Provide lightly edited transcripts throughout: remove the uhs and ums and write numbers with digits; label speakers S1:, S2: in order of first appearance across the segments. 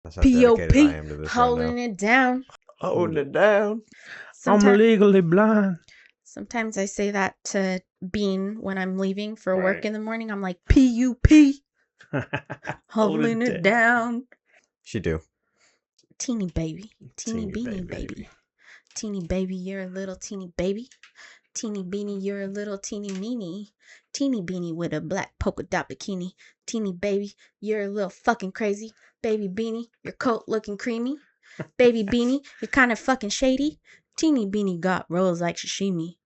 S1: That's how dedicated I
S2: P.O.P.
S1: am to this right
S2: holding
S1: now.
S2: it down.
S1: Holding it down.
S3: I'm
S2: Sometimes,
S3: legally blind.
S2: sometimes I say that to Bean when I'm leaving for work
S3: Right.
S2: in the morning. I'm like, P.U.P.
S3: Hold
S2: holding it down.
S1: She do.
S2: Teeny baby. Teeny
S3: Teeny
S2: beanie
S3: baby.
S2: baby. Teeny baby, you're a little teeny baby. Teeny beanie, you're a little teeny meanie. Teeny beanie with a black polka dot bikini. Teeny baby, you're a little fucking crazy. Baby beanie, your coat looking creamy. Baby beanie, you're kind of fucking shady. Teeny beanie got rolls like sashimi.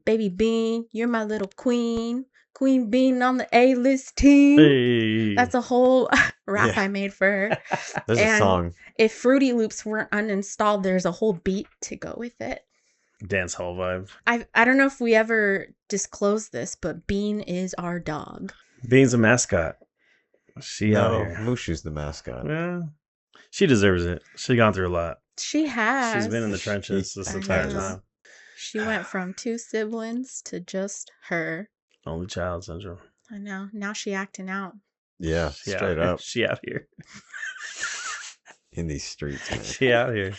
S2: Baby bean, you're my little queen. Queen bean on the A-list team.
S3: Hey.
S2: That's a whole rap
S1: Yeah.
S2: I made for her.
S1: There's a
S2: And
S1: song.
S2: if Fruity Loops weren't uninstalled, there's a whole beat to go with it.
S3: Dance hall vibe.
S2: I don't know if we ever disclosed this, but Bean is our dog.
S3: Bean's a mascot. She out
S1: No,
S3: here.
S1: Mushu's the mascot.
S3: Yeah. She deserves it. She gone through a lot.
S2: She has.
S3: She's been in the trenches this
S2: I
S3: entire
S2: know.
S3: time.
S2: She went from 2 siblings to just her.
S3: Only child syndrome.
S2: I know. Now she acting out.
S1: Yeah,
S3: She
S1: straight
S3: out,
S1: up
S3: She out here.
S1: in these streets, man.
S3: She out here.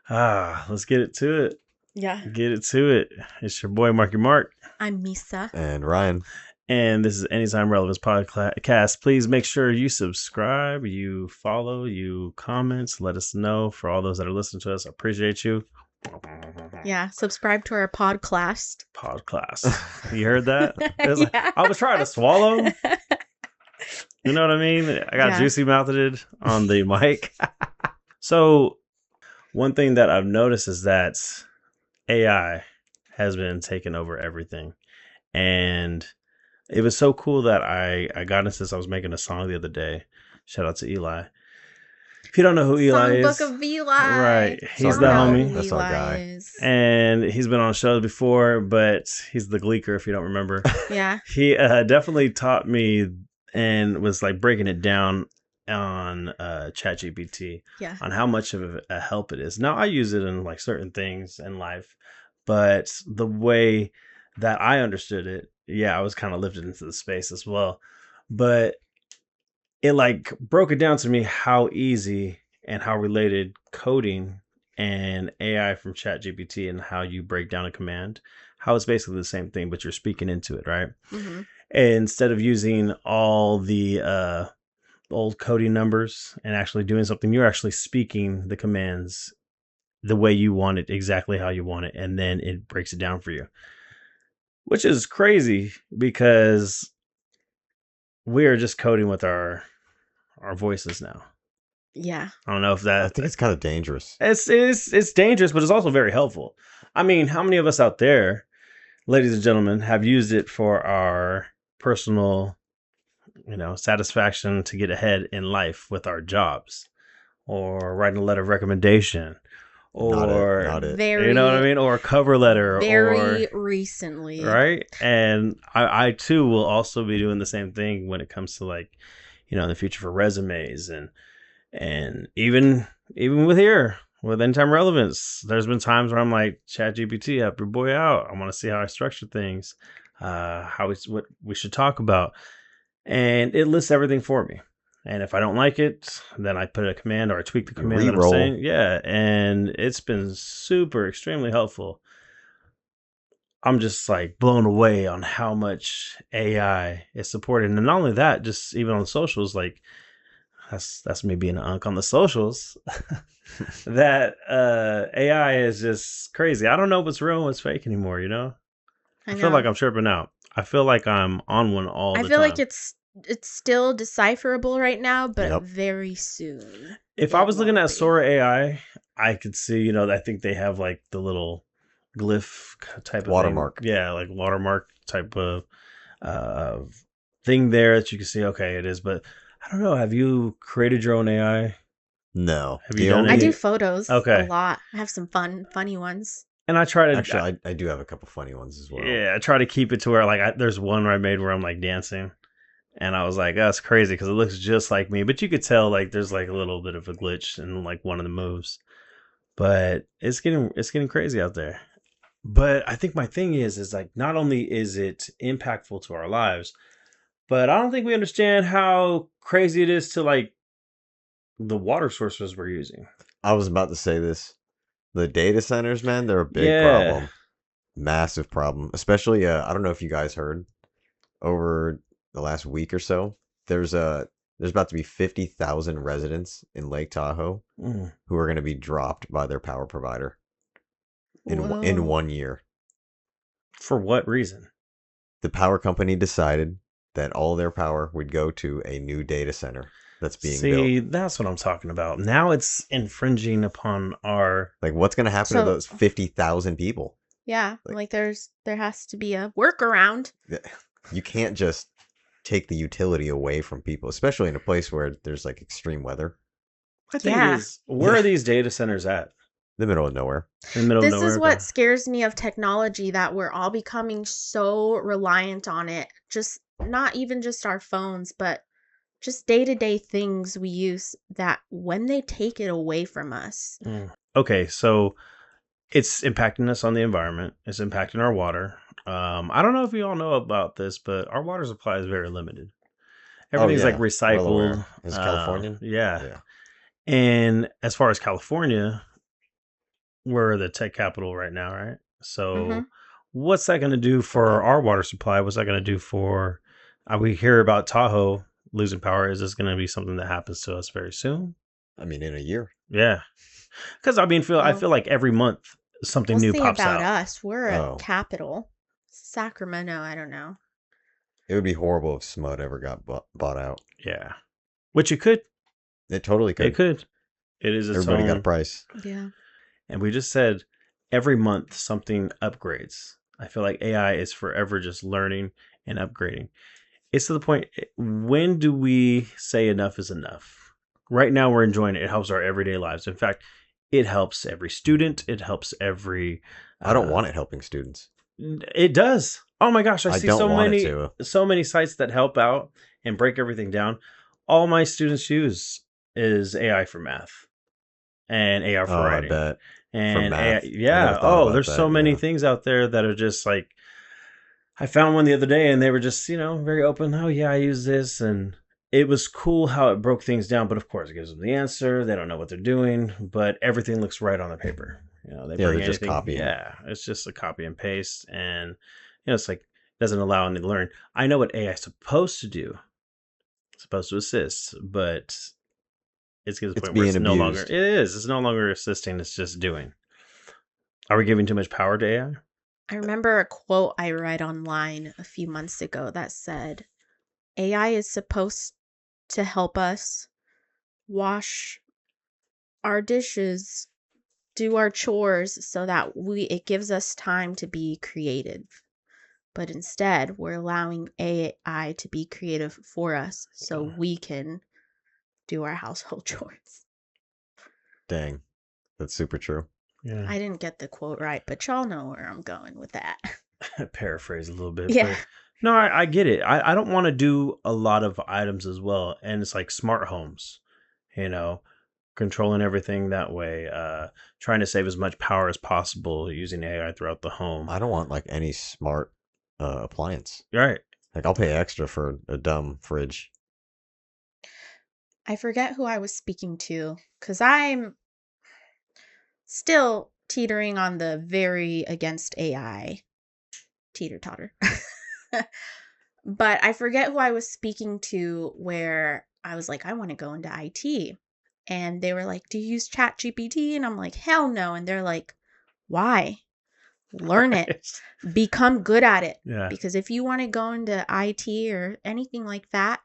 S3: Let's get it to it.
S2: Yeah.
S3: Get it to it. It's your boy Marky Mark.
S2: I'm Misa.
S1: And Ryan.
S3: And this is Anytime Relevance Podcast. Please make sure you subscribe, you follow, you comment. Let us know. For all those that are listening to us, I appreciate you.
S2: Yeah. Subscribe to our podcast.
S3: Podcast. You heard that? It was
S2: Yeah.
S3: I was trying to swallow. You know what I mean? I got
S2: Yeah.
S3: juicy mouthed on the mic. So, one thing that I've noticed is that AI has been taking over everything. And it was so cool that I got into this. I was making a song the other day. Shout out to Eli. If you don't know who Eli is,
S2: Songbook of Eli.
S3: right? He's
S1: our
S3: the
S1: guy.
S3: homie.
S1: That's our guy.
S2: Is.
S3: And he's been on shows before, but he's the gleeker if you don't remember.
S2: Yeah.
S3: He definitely taught me and was like breaking it down on ChatGPT
S2: Yeah.
S3: on how much of a help it is. Now I use it in like certain things in life, but the way that I understood it, yeah, I was kind of lifted into the space as well. But it like broke it down to me how easy and how related coding and AI from ChatGPT and how you break down a command, how it's basically the same thing, but you're speaking into it, right?
S2: Mm-hmm.
S3: And instead of using all the old coding numbers and actually doing something, you're actually speaking the commands the way you want it, exactly how you want it, and then it breaks it down for you. Which is crazy because we are just coding with our voices now.
S2: Yeah.
S3: I don't know if
S1: I
S3: that
S1: think it's kind of dangerous.
S3: it's dangerous, but it's also very helpful. I mean, how many of us out there, ladies and gentlemen, have used it for our personal, satisfaction to get ahead in life with our jobs, or writing a letter of recommendation, or
S1: Not it.
S2: Very,
S3: you know what I mean, or a cover letter,
S2: very
S3: or
S2: recently.
S3: right? And I too will also be doing the same thing when it comes to like, in the future for resumes and even with here with Anytime Relevance, there's been times where I'm like, ChatGPT, help your boy out. I want to see how I structure things, what we should talk about, and it lists everything for me. And if I don't like it, then I put a command or I tweak the command that I'm
S1: Reroll.
S3: saying. Yeah, and it's been super extremely helpful. I'm just like blown away on how much AI is supported. And not only that, just even on socials, like that's me being an unk on the socials. That AI is just crazy. I don't know what's real and what's fake anymore, I feel like I'm tripping out. I feel like I'm on one all the time.
S2: I feel like it's still decipherable right now, but
S1: Yep.
S2: very soon.
S3: If I was looking at Sora AI, I could see, I think they have like the little glyph type of
S1: Watermark.
S3: thing. Yeah, like watermark type of thing there that you can see, okay, it is. But I don't know. Have you created your own AI?
S1: No.
S3: Have you done
S2: I
S3: any?
S2: do photos
S3: Okay.
S2: a lot. I have some funny ones.
S3: And I try to
S1: Actually, I do have a couple funny ones as well.
S3: yeah, I try to keep it to where like there's one where I made where I'm like dancing, and I was like, that's crazy because it looks just like me, but you could tell like there's like a little bit of a glitch in like one of the moves. But it's getting crazy out there. But I think my thing is like not only is it impactful to our lives, but I don't think we understand how crazy it is to like the water sources we're using.
S1: I was about to say this. The data centers, man, they're a big
S3: Yeah.
S1: problem. Massive problem. Especially, I don't know if you guys heard over the last week or so. There's there's about to be 50,000 residents in Lake Tahoe
S3: Mm.
S1: who are going to be dropped by their power provider in
S2: Whoa.
S1: 1 year.
S3: For what reason?
S1: The power company decided that all their power would go to a new data center that's being built.
S3: See, that's what I'm talking about. Now it's infringing upon our.
S1: Like, what's going to happen to
S2: So
S1: those 50,000 people?
S2: yeah,
S1: Like-
S2: like there has to be a workaround.
S1: You can't just take the utility away from people, especially in a place where there's like extreme weather.
S3: My thing
S2: Yeah.
S3: is, where are these data centers at?
S1: The middle of nowhere.
S3: In the middle of
S2: This
S3: nowhere.
S2: is what scares me of technology, that we're all becoming so reliant on it. Just not even just our phones, but just day-to-day things we use, that when they take it away from us.
S3: Okay, so it's impacting us on the environment. It's impacting our water. I don't know if you all know about this, but our water supply is very limited. Everything's like
S1: Well
S3: recycled.
S1: aware. Is it California?
S3: Yeah.
S1: Yeah.
S3: And as far as California, we're the tech capital right now, right? So
S2: Mhm.
S3: what's that going to do for our water supply? What's that going to do for? We hear about Tahoe losing power. Is this going to be something that happens to us very soon?
S1: I mean, in a year.
S3: Yeah, because I mean, I
S2: Well,
S3: feel like every month something
S2: we'll
S3: new
S2: see
S3: pops
S2: about
S3: out.
S2: us. We're a
S1: Oh.
S2: capital. Sacramento, I don't know.
S1: It would be horrible if SMUD ever got bought out.
S3: Yeah, which it could.
S1: It totally could.
S3: It could. It is its
S1: Everybody got a
S3: own.
S1: price.
S2: Yeah.
S3: And we just said every month something upgrades. I feel like AI is forever just learning and upgrading. It's to the point, when do we say enough is enough? Right now we're enjoying it. It helps our everyday lives. In fact, it helps every student. It helps every.
S1: I don't want it helping students.
S3: It does. Oh my gosh, I see
S1: don't
S3: so
S1: want it
S3: many,
S1: to.
S3: so many sites that help out and break everything down. All my students use is AI for math and AI for
S1: Oh, I
S3: writing.
S1: bet.
S3: And
S1: math.
S3: AI,
S1: I
S3: yeah.
S1: never thought about
S3: There's so
S1: that,
S3: many
S1: yeah.
S3: things out there that are just like, I found one the other day and they were just, very open. Oh yeah, I use this. And it was cool how it broke things down. But of course it gives them the answer. They don't know what they're doing, but everything looks right on the paper. They
S1: Yeah,
S3: bring
S1: they're just
S3: anything.
S1: copying.
S3: Yeah. It's just a copy and paste. And, it's like, doesn't allow them to learn. I know what AI is supposed to do. It's supposed to assist, but it's getting to the
S1: It's
S3: point where it's
S1: being
S3: no longer,
S1: abused.
S3: it is. It's no longer assisting. It's just doing. Are we giving too much power to AI?
S2: I remember a quote I read online a few months ago that said, AI is supposed to help us wash our dishes, do our chores, so that it gives us time to be creative. But instead, we're allowing AI to be creative for us so we can do our household chores.
S1: Dang. That's super true.
S3: Yeah.
S2: I didn't get the quote right, but y'all know where I'm going with that.
S3: Paraphrase a little bit.
S2: Yeah.
S3: But no, I get it. I don't want to do a lot of items as well. And it's like smart homes, controlling everything that way, trying to save as much power as possible using AI throughout the home.
S1: I don't want like any smart appliance.
S3: Right.
S1: Like, I'll pay extra for a dumb fridge.
S2: I forget who I was speaking to, because I'm still teetering on the very against AI teeter-totter. But I forget who I was speaking to, where I was like, I want to go into IT. And they were like, do you use ChatGPT? And I'm like, hell no. And they're like, why? Learn it. Become good at it.
S3: Yeah.
S2: Because if you want to go into IT or anything like that,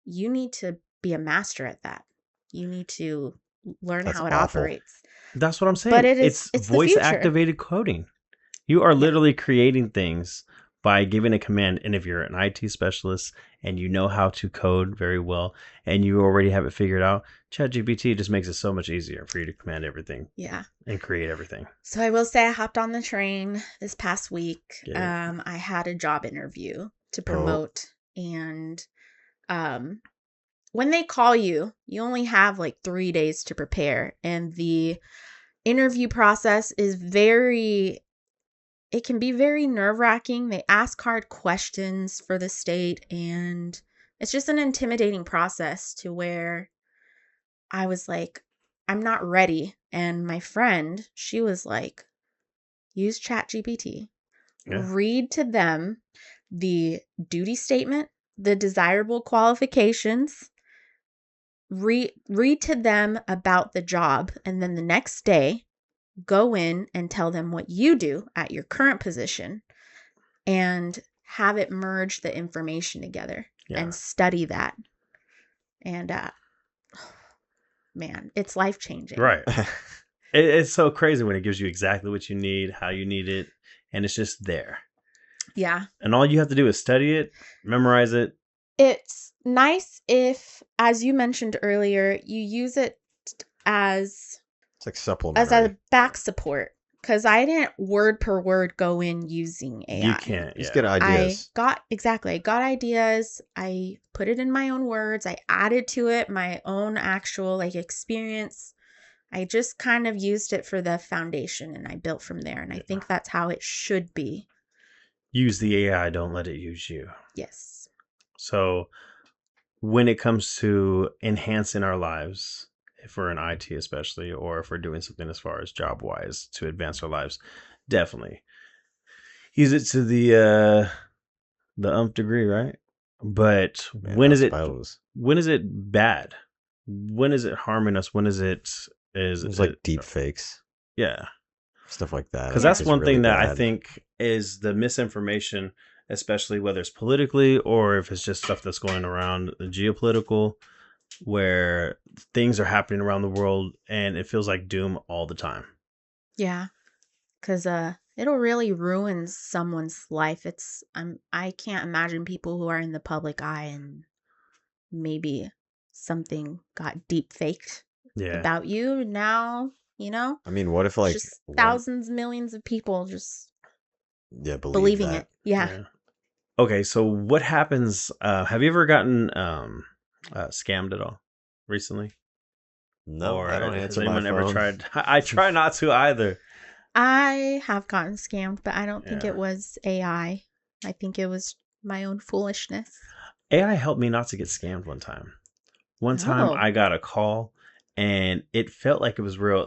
S2: you need to be a master at that. You need to learn
S1: That's
S2: how it
S1: awful.
S2: operates.
S3: That's what I'm saying.
S2: But it's the
S3: voice
S2: future.
S3: activated coding. You are literally creating things by giving a command. And if you're an IT specialist and you know how to code very well and you already have it figured out, ChatGPT just makes it so much easier for you to command everything.
S2: Yeah.
S3: And create everything.
S2: So I will say I hopped on the train this past week.
S3: Get it.
S2: I had a job interview to promote. And when they call you, you only have like 3 days to prepare. And the interview process is it can be very nerve-wracking. They ask hard questions for the state, and it's just an intimidating process to where I was like, I'm not ready. And my friend, she was like, use ChatGPT,
S3: Yeah.
S2: read to them the duty statement, the desirable qualifications, read to them about the job, and then the next day go in and tell them what you do at your current position and have it merge the information together and study that. And man, it's life changing.
S3: Right. It's so crazy when it gives you exactly what you need, how you need it, and it's just there.
S2: Yeah.
S3: And all you have to do is study it, memorize it.
S2: It's nice if, as you mentioned earlier, you use it as
S1: It's like supplementary.
S2: a back support. Because I didn't word per word go in using AI.
S3: You can't.
S1: Just
S3: Yeah.
S1: get ideas.
S2: I got ideas. I put it in my own words. I added to it my own actual like experience. I just kind of used it for the foundation and I built from there. And I think that's how it should be.
S3: Use the AI, don't let it use you.
S2: Yes.
S3: So when it comes to enhancing our lives, if we're in IT especially, or if we're doing something as far as job wise to advance our lives, definitely use it to the umph degree, right? But
S1: Man,
S3: when
S1: I
S3: is it
S1: suppose.
S3: when is it bad? When is it harming us? When is it
S1: It was like deep fakes,
S3: yeah?
S1: stuff like that. I
S3: Because
S1: think
S3: that's
S1: is
S3: one
S1: really
S3: thing that I
S1: bad.
S3: think is the misinformation, especially whether it's politically or if it's just stuff that's going around the geopolitical, where things are happening around the world and it feels like doom all the time.
S2: Yeah. Because it'll really ruin someone's life. I can't imagine people who are in the public eye and maybe something got deep faked
S3: Yeah.
S2: about you. Now,
S1: I mean, what if
S2: it's
S1: like
S2: just
S1: one?
S2: thousands, millions of people just
S1: Yeah, believe
S2: believing
S1: that.
S2: it. Yeah.
S3: Yeah. Okay, so what happens? Have you ever gotten scammed at all recently?
S1: No, I
S3: Or
S1: don't
S3: has
S1: answer my
S3: anyone ever
S1: phone.
S3: tried? I try not to either.
S2: I have gotten scammed, but I don't think
S3: Yeah.
S2: it was AI. I think it was my own foolishness.
S3: AI helped me not to get scammed one time. One time
S2: Oh.
S3: I got a call and it felt like it was real.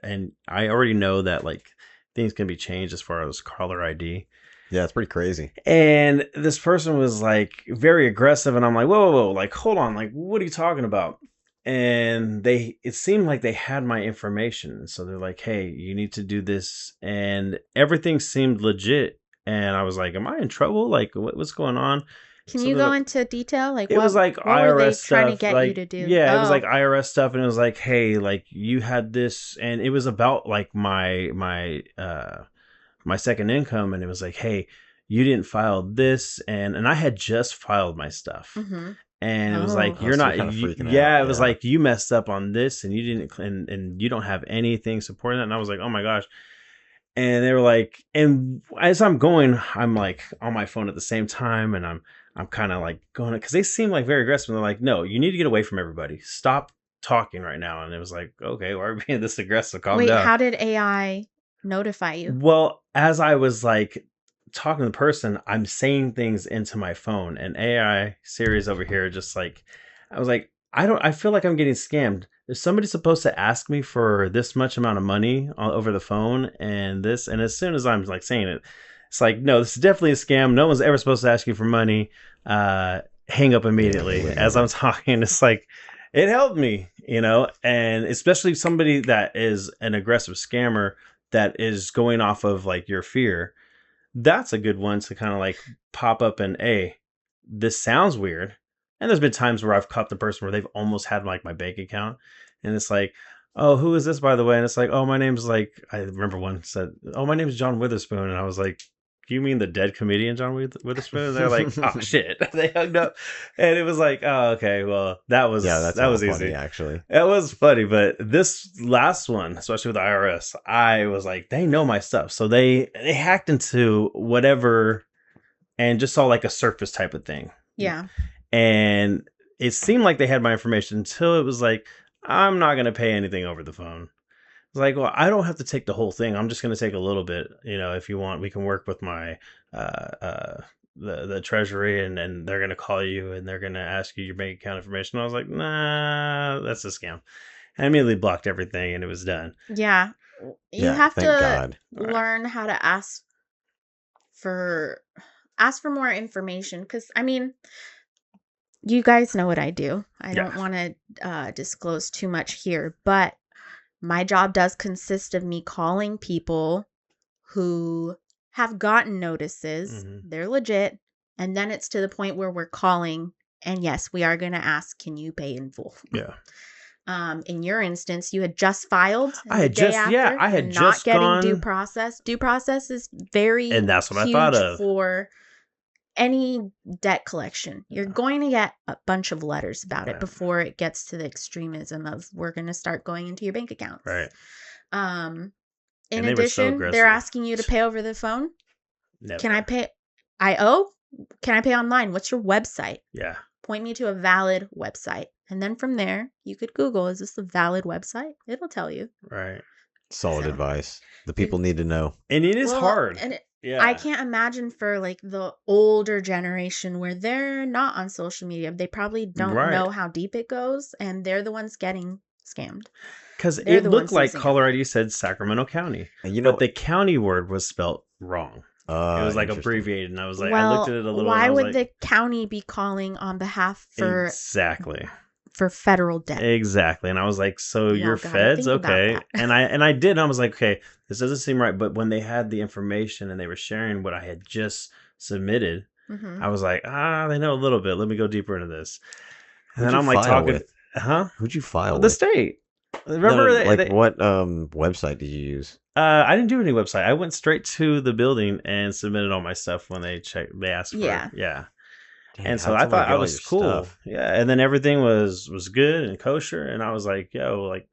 S3: And I already know that like things can be changed as far as caller ID.
S1: Yeah, it's pretty crazy.
S3: And this person was like very aggressive, and I'm like, whoa, whoa, whoa, like hold on, like what are you talking about? And it seemed like they had my information, so they're like, hey, you need to do this, and everything seemed legit. And I was like, am I in trouble? Like what's going on?
S2: Can
S3: So
S2: you go into detail? Like
S3: it was like
S2: what were they
S3: IRS
S2: trying to
S3: stuff.
S2: get you
S3: Like,
S2: to do?
S3: yeah, it was like
S2: Oh.
S3: IRS stuff. And it was like, hey, like you had this. And it was about like my second income. And it was like, hey, you didn't file this. And I had just filed my stuff.
S2: Mm-hmm.
S3: And it was
S2: Oh.
S3: like,
S1: Oh,
S3: you're
S1: so you're
S3: not,
S1: kind of freaking out.
S3: yeah, it was
S1: Yeah.
S3: like, you messed up on this and you didn't, and you don't have anything supporting that. And I was like, oh my gosh. And they were like, and as I'm going, I'm like on my phone at the same time, and I'm kind of like going because they seem like very aggressive. And they're like, no, you need to get away from everybody. Stop talking right now. And it was like, okay, why are we being this aggressive? Calm
S2: Wait,
S3: down.
S2: how did AI notify you?
S3: Well, as I was like talking to the person, I'm saying things into my phone, and AI Siri's over here just like, I was like, I feel like I'm getting scammed. Is somebody supposed to ask me for this much amount of money over the phone and this? And as soon as I'm like saying it, it's like, no, this is definitely a scam. No one's ever supposed to ask you for money. Hang up
S1: Yeah, they
S3: immediately.
S1: would
S3: As I'm
S1: never.
S3: talking, it's like, it helped me, and especially somebody that is an aggressive scammer that is going off of like your fear, that's a good one to kind of like pop up and, hey, this sounds weird. And there's been times where I've caught the person where they've almost had like my bank account, and it's like, oh, who is this, by the way? And it's like, oh, my name's like, I remember one said, oh, my name's John Witherspoon. And I was like, you mean the dead comedian John Witherspoon? And they're like, oh shit. They hung up, and it was like, oh, okay, well, that
S1: Yeah,
S3: was
S1: that's hella funny
S3: easy.
S1: actually.
S3: It was funny, but this last one, especially with the IRS, I was like, they know my stuff, so they hacked into whatever and just saw like a surface type of thing,
S2: Yeah.
S3: and it seemed like they had my information until it was like, I'm not gonna pay anything over the phone. It's like, well, I don't have to take the whole thing. I'm just gonna take a little bit. If you want, we can work with my uh, uh, the treasury, and they're gonna call you and they're gonna ask you your bank account information. I was like, nah, that's a scam. I immediately blocked everything and it was done.
S2: Yeah. You
S1: Yeah,
S2: have
S1: thank
S2: to
S1: God.
S3: Right.
S2: learn how to for ask for more information, because I mean, you guys know what I do. I don't
S3: Yeah.
S2: want to disclose too much here, but my job does consist of me calling people who have gotten notices.
S3: Hmm.
S2: They're legit. And then it's to the point where we're calling. And yes, we are going to ask, can you pay in full?
S3: Yeah.
S2: In your instance, you had just filed, and
S3: I
S2: the
S3: had
S2: day
S3: just
S2: after,
S3: I
S2: you're
S3: had
S2: not
S3: just
S2: getting due
S3: gone,
S2: process. Due process is very
S3: and that's what I thought
S2: huge
S3: of.
S2: for any debt collection. You're
S3: Yeah.
S2: going to get a bunch of letters about it
S3: Right.
S2: before it gets to the extremism of we're going to start going into your bank accounts.
S3: Right.
S2: In
S3: And they were so
S2: addition, they're
S3: aggressive.
S2: asking you to pay over the phone.
S3: Never.
S2: Can I pay? I owe? Can I pay online? What's your website?
S3: Yeah.
S2: Point me to a valid website. And then from there, you could Google, is this a valid website? It'll tell you.
S3: Right.
S1: Solid
S2: So,
S1: advice. The people need to know.
S3: And it is
S2: well,
S3: hard.
S2: and
S3: Yeah.
S2: I can't imagine for like the older generation where they're not on social media. They probably don't
S3: Right.
S2: know how deep it goes, and they're the ones getting scammed.
S3: Because
S2: They're
S3: it
S2: the
S3: looked
S2: ones
S3: like
S2: losing
S3: caller
S2: out.
S3: ID said Sacramento County,
S1: And you
S3: but
S1: know,
S3: the county word was spelt wrong. It was like
S1: interesting.
S3: abbreviated, and I was like, I
S2: Well,
S3: looked at it a little.
S2: why
S3: and I was
S2: would
S3: like,
S2: the county be calling on behalf for
S3: exactly,
S2: federal debt?
S3: exactly? And I was like, so
S2: Y'all
S3: you're
S2: gotta
S3: feds,
S2: think about
S3: okay?
S2: that.
S3: And I did. And I was like, okay, this doesn't seem right. But when they had the information and they were sharing what I had just submitted,
S2: Mm-hmm.
S3: I was like, they know a little bit. Let me go deeper into this. And
S1: Who'd
S3: then
S1: you
S3: I'm like
S1: file
S3: talking,
S1: with?
S3: huh?
S1: Who'd you file
S3: The
S1: with?
S3: state.
S1: No,
S3: Remember,
S1: no, like what website did you use?
S3: I didn't do any website. I went straight to the building and submitted all my stuff when they checked. They asked for
S2: Yeah.
S3: it. Yeah.
S1: Dang,
S3: And so
S1: how'd
S3: I
S1: somebody
S3: thought
S1: get
S3: I
S1: all
S3: was
S1: your
S3: cool.
S1: stuff?
S3: Yeah. And then everything was good and kosher. And I was like, yo, like,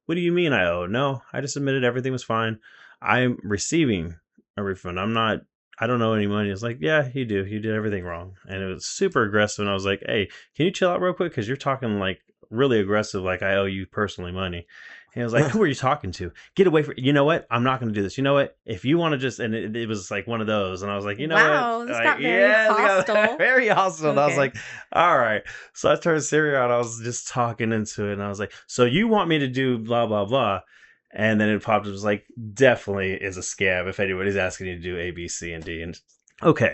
S3: what do you mean I owe? No, I just submitted. Everything was fine. I'm receiving a refund. I don't owe any money. It's like, yeah, you do. You did everything wrong. And it was super aggressive. And I was like, hey, can you chill out real quick? Because you're talking like really aggressive, like I owe you personally money. And he was like, who are you talking to? Get away from, you know what? I'm not going to do this. You know what? If you want to just, and it was like one of those. And I was like, you know
S2: Wow,
S3: what?
S2: this
S3: Like,
S2: got very
S3: it got
S2: hostile.
S3: very hostile. And I was
S2: Okay.
S3: like, all right. So I turned Siri on. I was just talking into it. And I was like, so you want me to do blah, blah, blah. And then it popped up. It was like, definitely is a scam if anybody's asking you to do A, B, C, and D. And okay.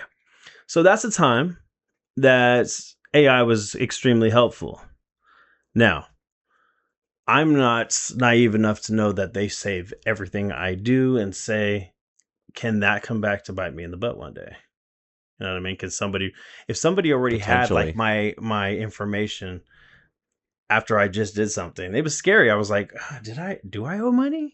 S3: So that's the time that AI was extremely helpful. Now, I'm not naive enough to know that they save everything I do and say, can that come back to bite me in the butt one day? You know what I mean? Because if somebody already had like my information after I just did something, it was scary. I was like, do I owe money?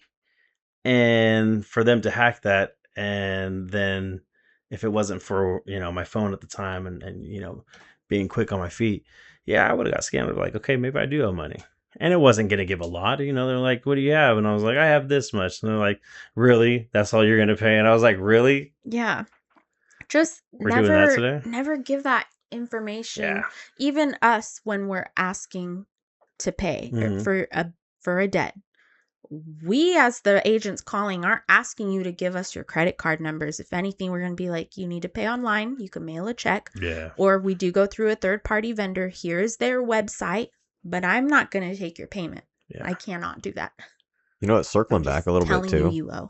S3: And for them to hack that, and then if it wasn't for, my phone at the time and being quick on my feet, yeah, I would have got scammed. I'd be like, okay, maybe I do owe money. And it wasn't going to give a lot. They're like, what do you have? And I was like, I have this much. And they're like, really? That's all you're going to pay? And I was like, really?
S2: Yeah. Just
S3: We're doing that today?
S2: never give that information.
S3: Yeah.
S2: Even us, when we're asking to pay
S3: Mhm.
S2: for a debt, we as the agents calling aren't asking you to give us your credit card numbers. If anything, we're going to be like, you need to pay online. You can mail a check.
S3: Yeah.
S2: Or we do go through a third party vendor. Here's their website, but I'm not going to take your payment.
S3: Yeah.
S2: I cannot do that.
S1: You know what? Circling
S2: I'm just
S1: back a little bit
S2: telling
S1: too.
S2: you owe.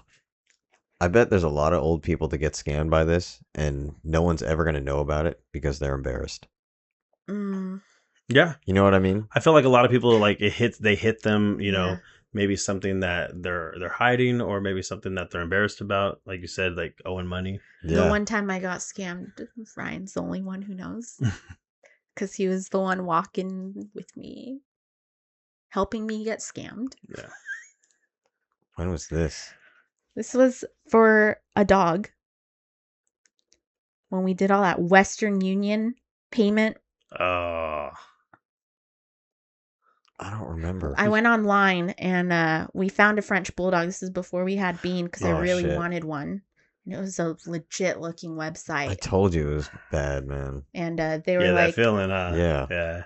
S1: I bet there's a lot of old people that get scammed by this, and no one's ever going to know about it because they're embarrassed.
S3: Yeah.
S1: You know what I mean?
S3: I feel like a lot of people they hit them,
S2: Yeah.
S3: maybe something that they're hiding, or maybe something that they're embarrassed about. Like you said, like owing money.
S2: The one time I got scammed, Ryan's the only one who knows. Because he was the one walking with me, helping me get scammed.
S3: Yeah.
S1: When was this?
S2: This was for a dog. When we did all that Western Union payment.
S3: Oh.
S1: I don't remember.
S2: I went online and we found a French bulldog. This is before we had Bean because I really wanted one. And it was a legit looking website.
S1: I told you it was bad, man.
S2: And they were like,
S3: that feeling, huh?
S1: Yeah.
S3: Yeah.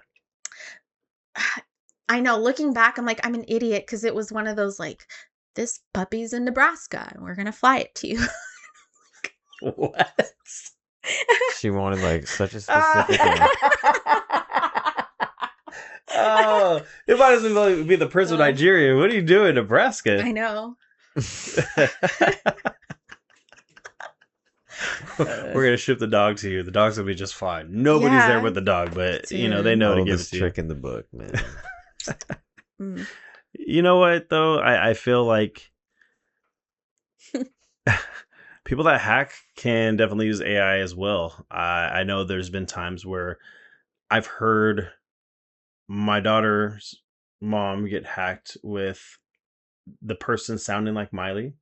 S2: I know, looking back, I'm like, I'm an idiot because it was one of those like, this puppy's in Nebraska and we're going to fly it to you.
S3: What?
S1: She wanted like such a specific one.
S3: Oh, it might as well be the Prince of Nigeria. What are you doing, Nebraska?
S2: I know.
S3: We're gonna ship the dog to you. The dog's gonna be just fine. Nobody's there with the dog, but they
S2: dude.
S3: know to give it
S1: Oldest
S3: to you.
S1: trick in the book, man.
S2: Mm.
S3: You know what though? I feel like people that hack can definitely use AI as well. I know there's been times where I've heard my daughter's mom get hacked with the person sounding like Miley.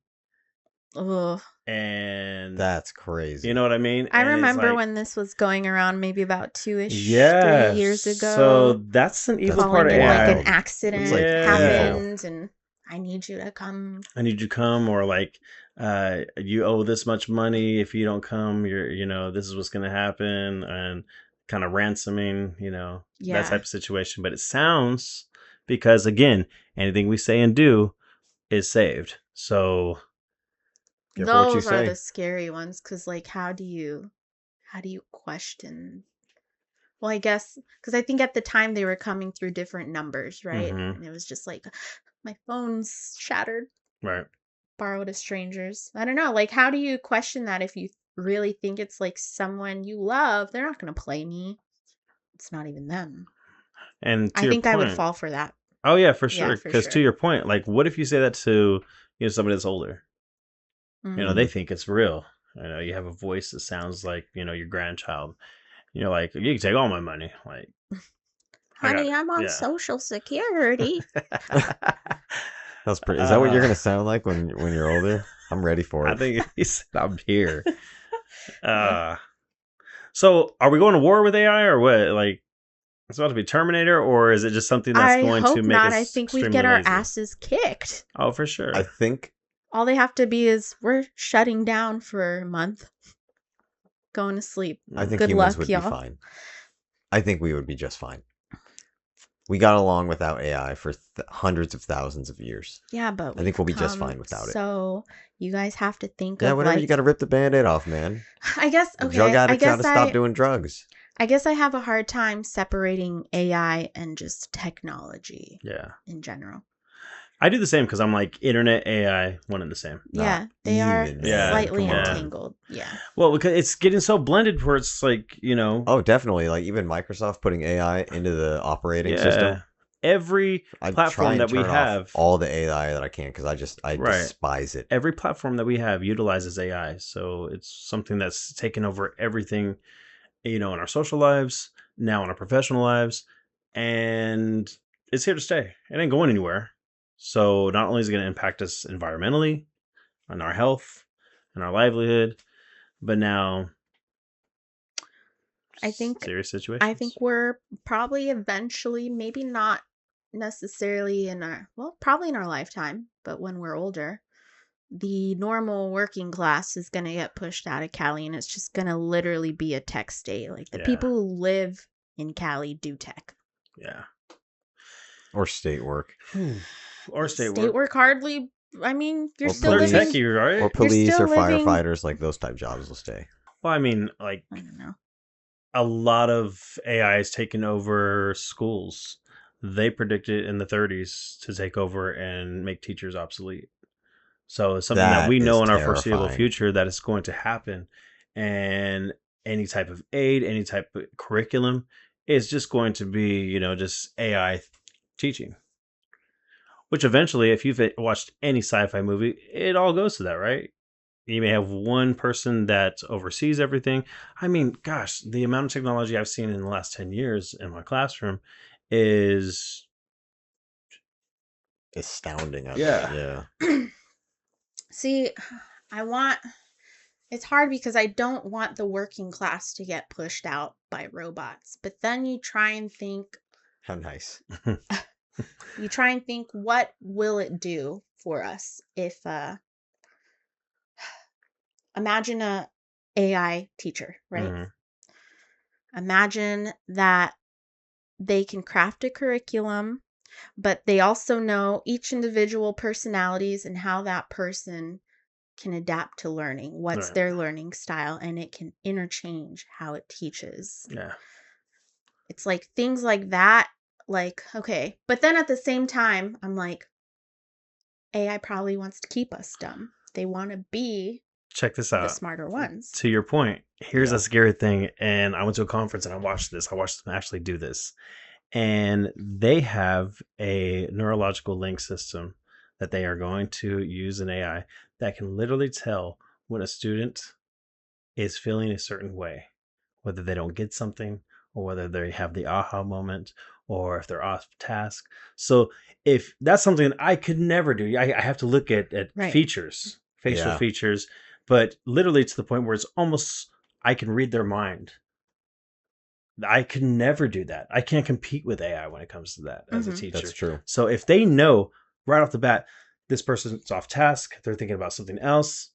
S2: Ugh.
S3: And
S1: That's crazy.
S3: you know what I mean?
S2: I
S3: And it's
S2: remember
S3: like,
S2: when this was going around, maybe about 2-ish,
S3: yeah,
S2: 3 years ago.
S3: So that's an evil
S1: That's
S3: part of
S2: calling in
S3: AI.
S2: like an accident
S1: It's like
S2: happened, and I need you to come.
S3: I need you to come, or like, you owe this much money. If you don't come, this is what's going to happen, and kind of ransoming, that
S2: Yeah.
S3: type of situation. But it sounds, because again, anything we say and do is saved. So
S1: Careful what you
S2: Those are
S1: say.
S2: the scary ones, because like, how do you question? Well, I guess because I think at the time they were coming through different numbers, right?
S3: Mhm.
S2: And it was just like, my phone's shattered,
S3: right.
S2: borrowed to strangers. I don't know. Like, how do you question that if you really think it's like someone you love? They're not going to play me. It's not even them.
S3: And to
S2: I
S3: your
S2: think I would
S3: point,
S2: fall for that.
S3: oh yeah, for
S2: Yeah,
S3: sure.
S2: for
S3: Because to
S2: sure.
S3: your point, like, what if you say that to somebody that's older?
S2: Mhm.
S3: They think it's real. You have a voice that sounds like your grandchild. You're like, you can take all my money. Like, I got
S2: Honey,
S3: it.
S2: I'm on
S3: Yeah.
S2: Social Security.
S1: That's pretty. Is that what you're gonna sound like when you're older? I'm ready for
S3: I
S1: it.
S3: think he said I'm here. So are we going to war with AI or what? Like, it's about to be Terminator, or is it just something that's
S2: I
S3: going to
S2: hope
S3: make
S2: not.
S3: us
S2: I think we'd
S3: extremely
S2: get our
S3: lazy?
S2: asses kicked.
S3: Oh, for sure.
S1: I think
S2: All they have to be is we're shutting down for a month. Going to sleep.
S1: humans
S2: Good luck,
S1: would
S2: y'all.
S1: be fine. I think we would be just fine. We got along without AI for hundreds of thousands of years.
S2: Yeah, but
S1: I think we'll be just
S2: come
S1: fine without it.
S2: So you guys have to think
S1: Yeah,
S2: of
S1: whatever.
S2: like,
S1: You got to rip the Band-Aid off, man.
S2: I guess
S1: The
S2: okay.
S1: drug
S2: I
S1: addicts got
S2: guess
S1: to stop doing drugs.
S2: I guess I have a hard time separating AI and just technology
S3: Yeah.
S2: in general.
S3: I do the same because I'm like internet AI, one and the same.
S2: Yeah, they are
S1: even,
S3: man.
S2: slightly
S3: Come on.
S2: entangled. Yeah.
S3: Well, because it's getting so blended where it's like,
S1: Oh, definitely. Like even Microsoft putting AI into the operating system.
S3: Every
S1: I try
S3: platform
S1: and
S3: that we
S1: turn
S3: have,
S1: off all the AI that I can because I
S3: Right.
S1: despise it.
S3: every platform that we have utilizes AI. So it's something that's taken over everything, in our social lives, now in our professional lives, and it's here to stay. It ain't going anywhere. So not only is it going to impact us environmentally, on our health, and our livelihood, but now
S2: I think
S3: serious situations.
S2: we're probably eventually, maybe not necessarily probably in our lifetime, but when we're older, the normal working class is going to get pushed out of Cali, and it's just going to literally be a tech state. Like the people who live in Cali do tech.
S3: Yeah.
S1: Or state work.
S3: Or
S2: State work hardly. I mean, you're
S1: Or
S2: still
S3: Clerk
S2: living.
S3: techie, right?
S1: Or police
S2: still
S1: or
S2: living-
S1: firefighters, like those type jobs will stay.
S3: Well, I mean, like
S2: I don't know.
S3: a lot of AI is taking over schools. They predicted in the 30s to take over and make teachers obsolete. So it's something that we know in our foreseeable
S1: terrifying.
S3: future that is going to happen. And any type of aid, any type of curriculum is just going to be, just AI teaching. Which eventually, if you've watched any sci-fi movie, it all goes to that, right? You may have one person that oversees everything. I mean, gosh, the amount of technology I've seen in the last 10 years in my classroom is
S1: Astounding.
S3: Yeah.
S2: See, it's hard because I don't want the working class to get pushed out by robots. But then you try and think,
S1: How nice.
S2: what will it do for us if imagine a AI teacher, right?
S3: Mhm.
S2: Imagine that they can craft a curriculum, but they also know each individual personalities and how that person can adapt to learning. What's
S3: Right.
S2: their learning style, and it can interchange how it teaches.
S3: Yeah.
S2: It's like things like that, like, okay. But then at the same time, I'm like, AI probably wants to keep us dumb. They want to be
S3: Check this
S2: the
S3: out.
S2: smarter ones.
S3: To your point, here's
S1: Yeah.
S3: a scary thing. And I went to a conference and I watched this. I watched them actually do this. And they have a neurological link system that they are going to use in AI that can literally tell when a student is feeling a certain way, whether they don't get something or whether they have the aha moment or if they're off task. So if that's something that I could never do, I have to look at
S2: Right.
S3: features, facial
S1: Yeah.
S3: features, but literally to the point where it's almost, I can read their mind. I could never do that. I can't compete with AI when it comes to that as a
S2: Mhm.
S3: teacher.
S1: That's true.
S3: So if they know right off the bat, this person's off task, they're thinking about something else,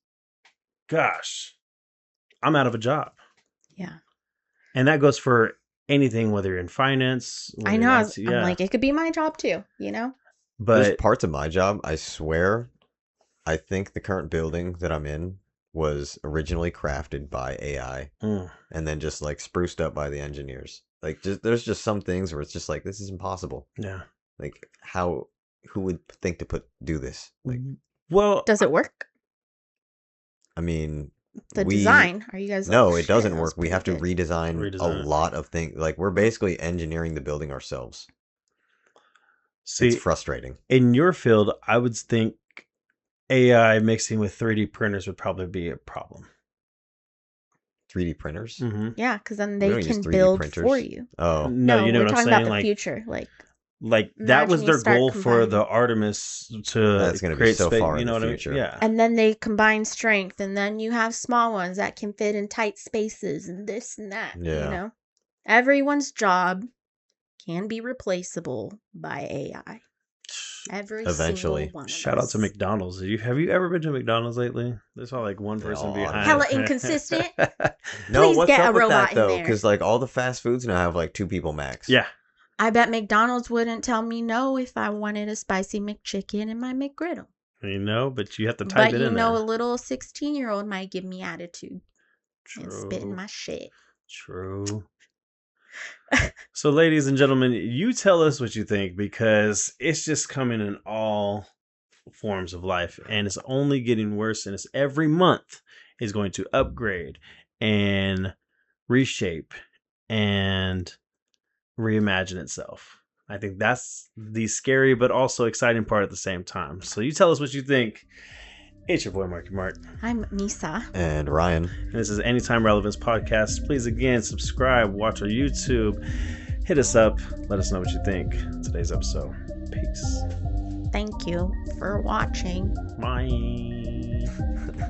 S3: gosh, I'm out of a job.
S2: Yeah.
S3: And that goes for anything, whether you're in finance,
S2: I
S3: whether
S2: know.
S3: you're in IT,
S2: I'm like, it could be my job too, you know?
S1: There's
S3: but
S1: parts of my job, I swear, I think the current building that I'm in was originally crafted by AI
S3: mm,
S1: and then just like spruced up by the engineers. Like there's just some things where it's just like this is impossible.
S3: yeah.
S1: Like who would think to do this? Like
S3: Well,
S2: Does it work?
S1: I mean,
S2: The
S1: we
S2: design? Are you guys like,
S1: no, it
S2: shit,
S1: doesn't
S2: that was
S1: work. We have to
S2: pretty good.
S1: redesign a
S3: Redesign it.
S1: lot of things. Like we're basically engineering the building ourselves. It's
S3: see,
S1: frustrating.
S3: in your field, I would think AI mixing with 3D printers would probably be a problem.
S1: 3D printers?
S3: Mm-hmm.
S2: Yeah, because then
S1: We
S2: they
S1: don't use
S2: can
S1: 3D
S2: build
S1: printers.
S2: for you.
S1: Oh,
S3: No, you know
S2: we're
S3: what I'm
S2: talking
S3: saying?
S2: about the future.
S3: Like that
S2: imagine
S3: was
S2: you
S3: their
S2: start
S3: goal for the
S2: combining.
S3: Artemis to
S1: That's gonna be
S3: create
S1: so
S3: space.
S1: far
S3: You
S1: in
S3: know
S1: the
S3: what I mean?
S1: future.
S3: Yeah.
S2: And then they combine strength, and then you have small ones that can fit in tight spaces and this and that.
S1: Yeah.
S2: You know, everyone's job can be replaceable by AI. Every
S1: Eventually.
S2: single one of
S3: Shout out to
S2: us.
S3: McDonald's. Have you ever been to McDonald's lately? There's all like one
S1: They
S3: person
S1: all
S3: behind.
S2: Hella inconsistent.
S1: No,
S2: Please
S1: what's
S2: get
S1: up
S2: a
S1: with
S2: robot
S1: that
S2: in
S1: though?
S2: there.
S1: Because like all the fast foods now have like 2 people max.
S3: Yeah.
S2: I bet McDonald's wouldn't tell me no if I wanted a spicy McChicken in my McGriddle.
S3: You know, but you have to type
S2: But
S3: it
S2: you
S3: in
S2: know,
S3: there.
S2: a little 16-year-old might give me attitude and spit in
S3: True.
S2: my shit.
S3: True. So, ladies and gentlemen, you tell us what you think because it's just coming in all forms of life and it's only getting worse. And it's every month is going to upgrade and reshape and reimagine itself. I think that's the scary but also exciting part at the same time. So, you tell us what you think. It's your boy, Marky Mark.
S2: I'm Nisa.
S1: And Ryan.
S3: And this is Anytime Relevance Podcast. Please, again, subscribe, watch our YouTube, hit us up, let us know what you think. Today's episode. Peace.
S2: Thank you for watching.
S3: Bye.